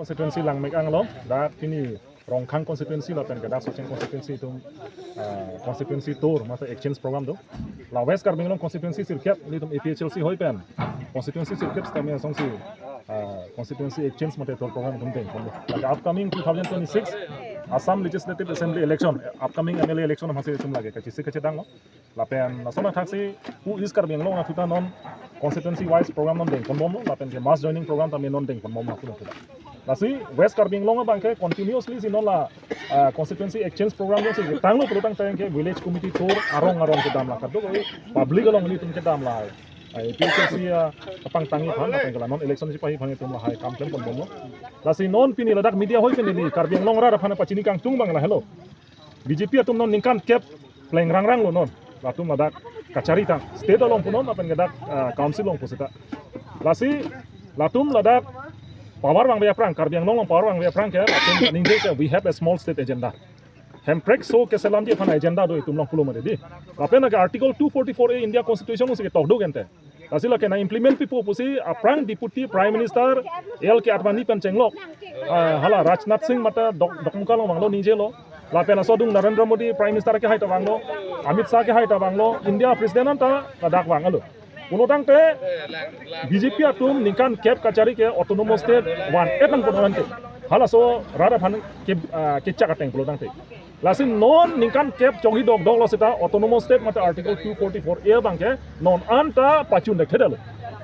constituency Langmek-ang lo da kini Rongkhang constituency la pen kada Socheng constituency tum constituency tour mata exchange program do la West Karbinglong constituency sirkep ni tum APHLC hoi pen constituency sirkep stamina song si constituency exchange mata tour program tum ten like upcoming 2026 Assam Legislative Assembly election upcoming MLA election masih tum lagi kacisi kacedang lo la pen nasona taksi who is Karbinglong na tuta non constituency wise program non deng konbom la pen ke mass joining program tam non deng konbom na tuta Lasi West Karbinglong bangke continuously sinon la constituency exchange program lo si tanglo pelutang tayang ke village committee tour arong ke dam la kaddo public along li tum ke dam la APHLC kapang tangi phan apeng kala non election si pahi phang tum la hai kam kem kon bomo lasi non pini ladak media hoi pini ni Karbinglong ra phana pachini kang tung bang la hello BJP atum non ningkan cap pleng rang lo non latum ladak kachari tang state along punon apen gadak council long pusita lasi latum ladak Power bang biar perang, Karbinglong power bang biar perang ke, we have a small state agenda. Hemprek so ke selam dia phana agenda do itum long pulo made di. Tapi naga article 244A India Constitution se ke talk do gente. Asila ke na implement pipo pusi aprang deputy prime minister el ke Advani pen chenglok. Hala Rajnath Singh mata dokmuka lo banglo nije lo. La pena sodung Narendra Modi prime minister ke haita banglo, Amit Shah ke haita banglo, India president ta dak bangalo. Punotang te BJP atum ningkan cap kachari ke autonomous state one etang punoran te hala so rada phan ke chak ateng punotang te lasin non ningkan cap chongi dog lo sita autonomous state mata article 244A bangke non anta pachun de thedalo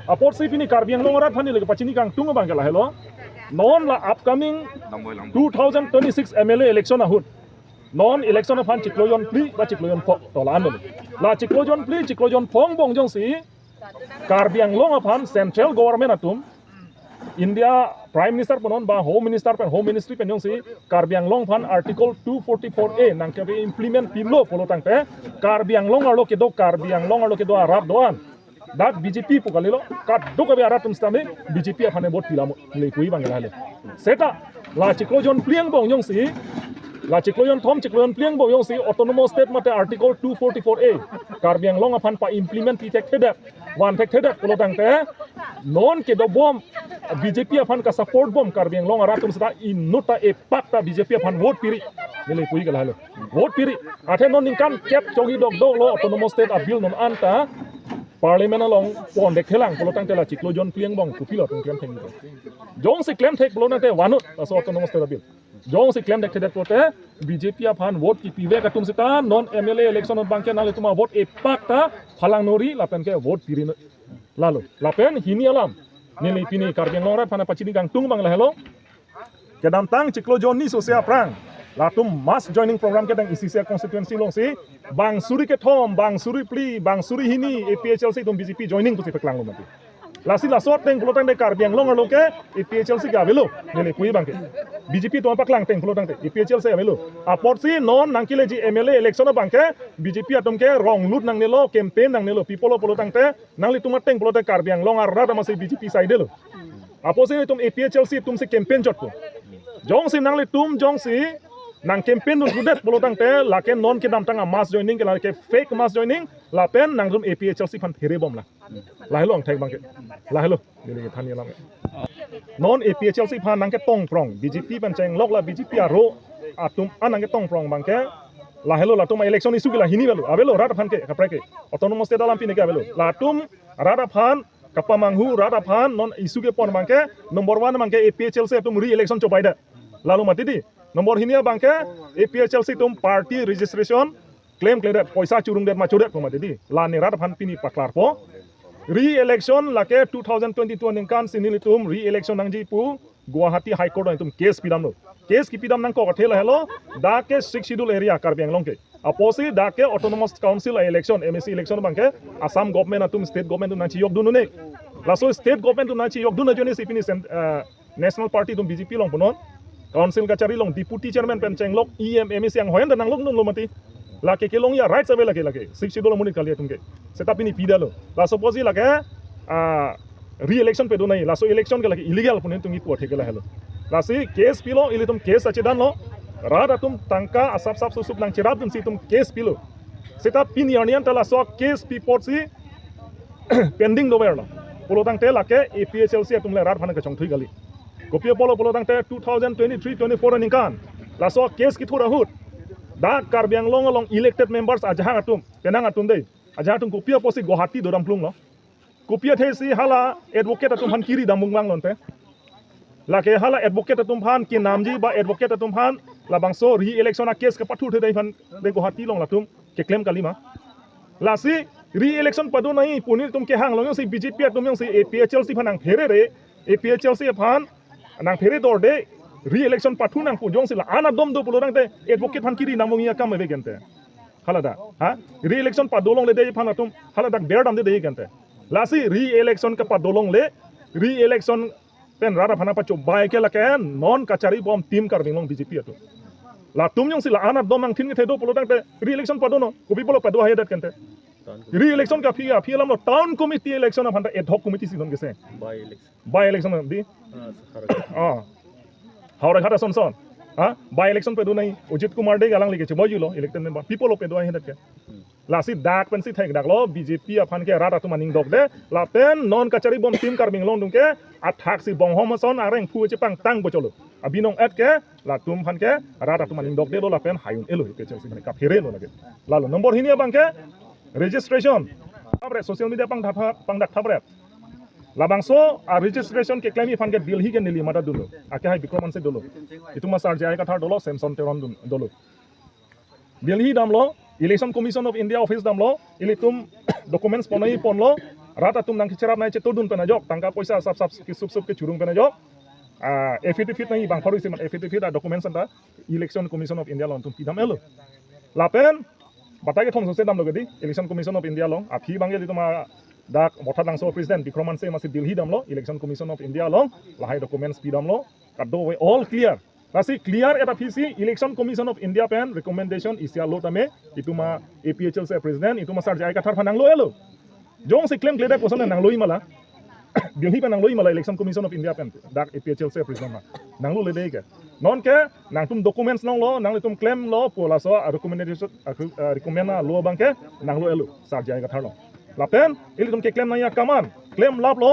apot si pini Karbinglong rat phani lege pachini kang tung bangke la hello non la upcoming 2026 MLA election ahut non election phan chikloyon pli ba chikloyon pho tolan la chikloyon phong bong jong si Karbinglong upon central government atum India Prime Minister punon ba Home Minister pen Home Ministry pen yong si Karbinglong upon Article 244A nang ke implement pilo polotang te Karbinglong arlo ke do arab doan dat BJP pukalilo kat do ke arab tum stame BJP aphane bot pilamo le kui bangela le seta la chiklojon pliang bong yong si La chikloyon pliang bo yong si autonomous state mate article 244A Karbinglong upon pa implement pi tek thedak one tek thedak polotang te non ke do bom BJP upon ka support bom Karbinglong aratum sita inuta e pakta BJP upon vote piri nile pui kala halo vote piri athe non ningkan cap chogi dog lo autonomous state a bill non anta parliament along pon dek thelang polotang te la chiklojon pliang bong kupilo tung claim theng jong si claim thek polotang te wanut aso autonomous state bill Jong si claim dekhe dekte BJP aphan vote ki pive katum sita non MLA election bangke nale tuma vote e pakta phalang nori lapen ke vote pirin lalo lapen hini alam nili pini Karbinglong rat phana pachini gang tung bang la hello kedam tang chiklojon ni so se aprang latum mass joining program ke dang ICC constituency long si bang suri ke thom bang suri pli bang suri hini APHLC tum BJP joining pusi peklang lo mati lasi lasot teng polotang de Karbinglong lo ke APHLC ga velo nile kui bangke BJP to paklang teng polotang te APHLC velo apot si non nangkile ji MLA election bangke BJP atom ke wrong lut nang nelo campaign nang nelo people polotang te nangli tumat teng polotang Karbinglong arra masi BJP side lo apot si tum APHLC tum si campaign jot ko jong si nangli tum jong si nang campaign dun gudet polotang te laken non ke dam tanga mass joining ke la ke fake mass joining lapen nang tum APHLC phan phere bom la hello ang thek bangke la hello ni thani lam non APHLC phan nang ke tong prong BJP ban cheng lok la BJP aro atum anang ke tong prong bangke la hello la tum election isu ke la hini belo abelo rada phan ke kapra ke autonomous state dalam pin ke abelo la tum rada phan kapamanghu rada phan non isu ke pon bangke number 1 bangke APHLC tum re election chopaida lalu mati di nomor hinia bangke APHLC tum party registration claim clear paisa curung det machudet pemati di la ni rada phan pini paklar po re-election lake 2022 ningkan sinilitum re-election nangji pu Guwahati High Court itum case pidam lo case ki pidam nang ko kathela hello da ke 6 schedule area Karbinglong ke aposi da ke autonomous council election MSC election bangke Assam government atum state government tu nachi yok dunu ne laso state government tu nachi yok dunu jone sipini national party tum BJP long ponon council kachari long deputy chairman pen chenglok MSC yang hoyan nang long lo mati la ke kelong ya right sabe lage 6 schedule munit kali tumke setapi ni pidalo la suppose lage re-election pe do nai la so election ke lage illegal punin tungi po thekela hello la si case pilo ilitum case ache dan lo rada tum tangka asap sap susup nang chirap tum si tum case pilo seta pin yarnian tala so case pipot si pending do berlo polotang te lake APHLC tumle rat phana ka chong thui gali kopia polo tang te 2023-24 ningkan laso case ki thura hut da karbiang long elected members ajahang atum penang atum dei ajahang atum kopia posi Guwahati doram plung lo kopia thesi hala advocate atum han kiri damung lang lonte lake hala advocate atum phan ki namji ba advocate atum phan labangso re-election a case ka pathu the dai phan de Guwahati long latum ke claim kalima lasi re-election padu nahi punil tum ke hang long si BJP atum yung si APHLC phanang phere re APHLC phan nang phere dor de re-election pathu nang pujong sila ana dom do pulorang te advocate phan kiri namong ya kam be gente halada ha re-election padolong le de phan atum halada ber dam de gente lasi re-election ka padolong le re-election pen rara phana pacho bai ke la ken non kachari bom team karbing long BJP atu la tum yung sila ana dom ang thin ke do pulorang te re-election padono kopi polo padu ha dat kente re-election ka phi lam lo town committee election of hanta ad hoc committee silon gese by election di Haura Khata Sonson by election pedu nahi Ujit Kumar de galang lege chmoy lo elected member people of pedu ai hendak ke lasi dak pensi thai dak lo BJP aphan ke rata tu maning dok de la pen non kachari bom team karbing long dum ke athak si bong hom son areng phu che pang tang bocholo abinong at ke la tum phan ke rata tu maning dok de lo la pen hayun elo ke chesi mane ka phere lo lage la lo number hinia bang ke registration abre social media pang dak thabre labangso a registration ke claim fan ke Delhi ke nili mata dulu ake hai bikroman se dulu itu masar jai kathar dolo Samson teron dulu Delhi damlo election commission of India office damlo ilitum documents ponai ponlo rata tum nang kicherap nai che todun pena jok tangka poisa sap ki sup ke churung pena jok affidavit nahi bang pharu siman affidavit a documents anta election commission of India long tum pidam elo lapen batai ke thong se dam logedi election commission of India long a phi bangel ituma dak motha langso president bikroman se masi Delhi damlo election commission of India long lahai documents pidamlo kaddo we all clear Rasi clear eta PC election commission of India pen recommendation isya lo tame ituma APHLC president ituma sar jai kathar phanang lo elo jong se claim kleda posan nang loi mala Delhi pen nang loi mala election commission of India pen dak APHLC president ma nang lo le dei ke non ke nang tum documents nang lo nang tum claim lo pola so recommendation recommend lo bang ke nang lo elo sar jai kathar lo lapen ili tum ke claim naya kaman claim lab lo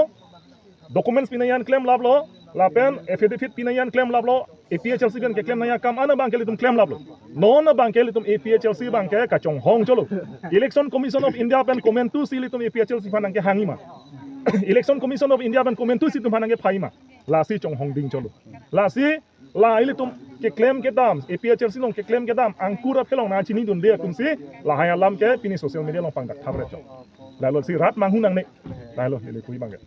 documents pinayan claim lab lo lapen affidavit pinayan claim lab lo APHLC pen ke claim naya kam ana bang ke li tum claim lab lo non bang ke li tum APHLC bang ke ka chong hong cholo election commission of India pen comment tu si li tum APHLC phanang ke hangi ma election commission of India pen comment tu si tum phanang ke phai ma la si chong hong ding cholo la si la ili tum ke claim ke dam APHLC long ke claim ke dam angkura phelong na chini dun de tum si la haya lam ke pini social media long pang dak thabre chong la lo si rat mang hunang ne la lo le kui bang ke